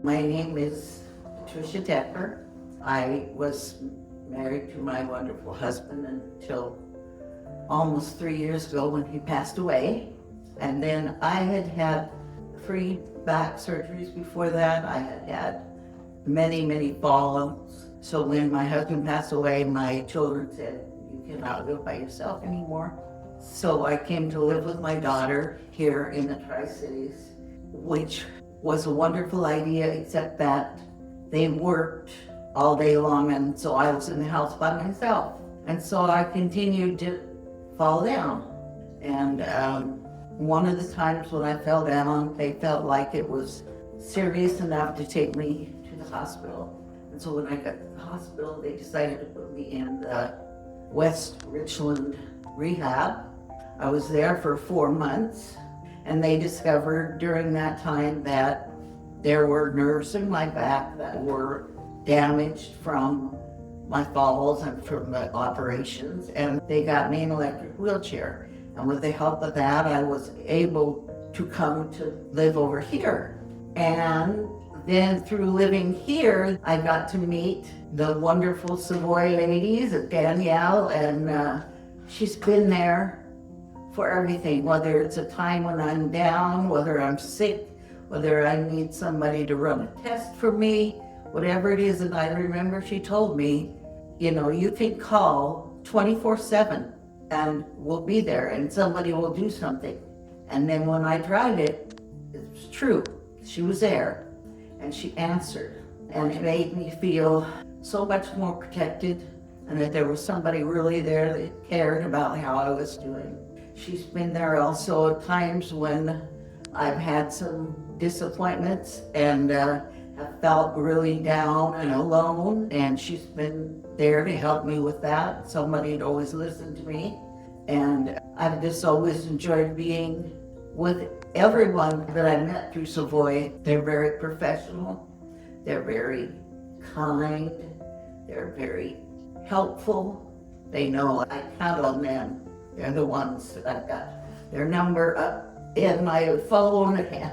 My name is Patricia. I was married to my wonderful husband until almost 3 years ago when he passed away. And then I had had 3 back surgeries before that. I had had many falls. So when my husband passed away, my children said, "You cannot live by yourself anymore." So I came to live with my daughter here in the Tri-Cities, which was a wonderful idea, except that they worked all day long, and so I was in the house by myself. And so I continued to fall down. And one of the times when I fell down, they felt like it was serious enough to take me to the hospital. And so when I got to the hospital, they decided to put me in the West Richland rehab. I was there for 4 months, and they discovered during that time that there were nerves in my back that were damaged from my falls and from the operations, and they got me an electric wheelchair. And with the help of that, I was able to come to live over here. And then through living here, I got to meet the wonderful Savoy ladies, Danielle, and she's been there for everything, whether it's a time when I'm down, whether I'm sick, whether I need somebody to run a test for me, whatever it is. And I remember she told me, you can call 24/7 and we'll be there and somebody will do something. And then when I tried it, it was true. She was there and she answered, and it made me feel so much more protected, and that there was somebody really there that cared about how I was doing. She's been there also at times when I've had some disappointments and have felt really down and alone, and she's been there to help me with that. Somebody to always listen to me, and I've just always enjoyed being with everyone that I met through Savoy. They're very professional, they're very kind, they're very helpful. They know I count on them. They're the ones that I've got their number up in my phone, and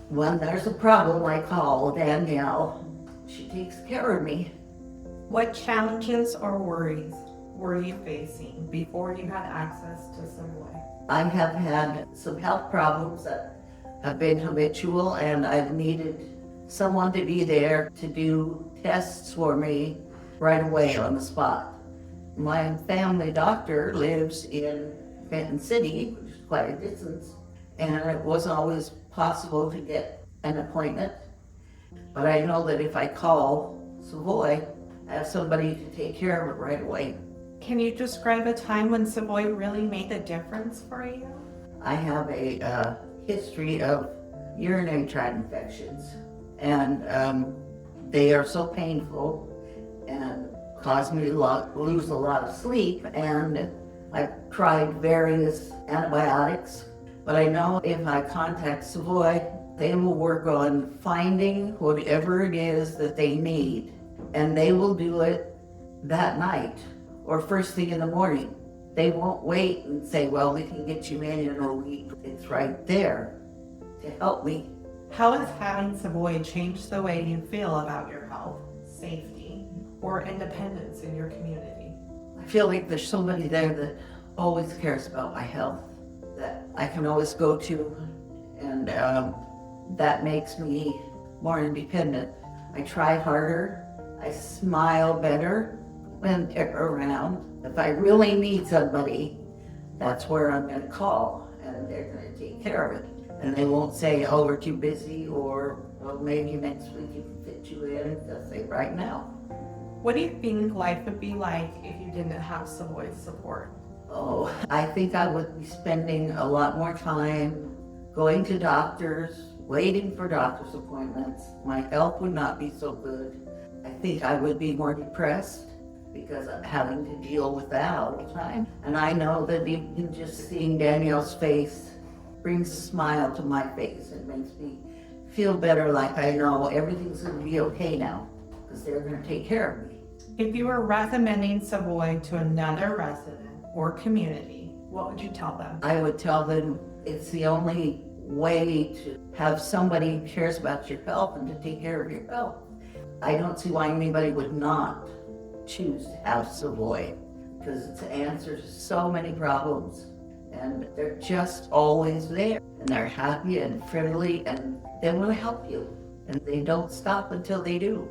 when there's a problem, I call Danielle. She takes care of me. What challenges or worries were you facing before you had access to Savoy? I have had some health problems that have been habitual, and I've needed someone to be there to do tests for me right away on the spot. My family doctor lives in Benton City, which is quite a distance, and it wasn't always possible to get an appointment. But I know that if I call Savoy, I have somebody to take care of it right away. Can you describe a time when Savoy really made a difference for you? I have a history of urinary tract infections, and they are so painful and cause me to lose a lot of sleep, and I've tried various antibiotics, but I know if I contact Savoy, they will work on finding whatever it is that they need, and they will do it that night or first thing in the morning. They won't wait and say, well, we can get you in a week. It's right there to help me. How has having Savoy changed the way you feel about your health, safety, or independence in your community? I feel like there's somebody there that always cares about my health, that I can always go to, and that makes me more independent. I try harder, I smile better when they're around. If I really need somebody, that's where I'm gonna call, and they're gonna take care of it. And they won't say, oh, we're too busy, or well, maybe next week you can fit you in. They'll say right now. What do you think life would be like if you didn't have Savoy's support? Oh, I think I would be spending a lot more time going to doctors, waiting for doctor's appointments. My health would not be so good. I think I would be more depressed because I'm having to deal with that all the time. And I know that even just seeing Danielle's face brings a smile to my face. It makes me feel better, like I know everything's gonna be okay now because they're gonna take care of me. If you were recommending Savoy to another resident or community, what would you tell them? I would tell them it's the only way to have somebody who cares about your health and to take care of your health. I don't see why anybody would not choose to have Savoy, because it's an answer to so many problems, and they're just always there, and they're happy and friendly, and they want to help you, and they don't stop until they do.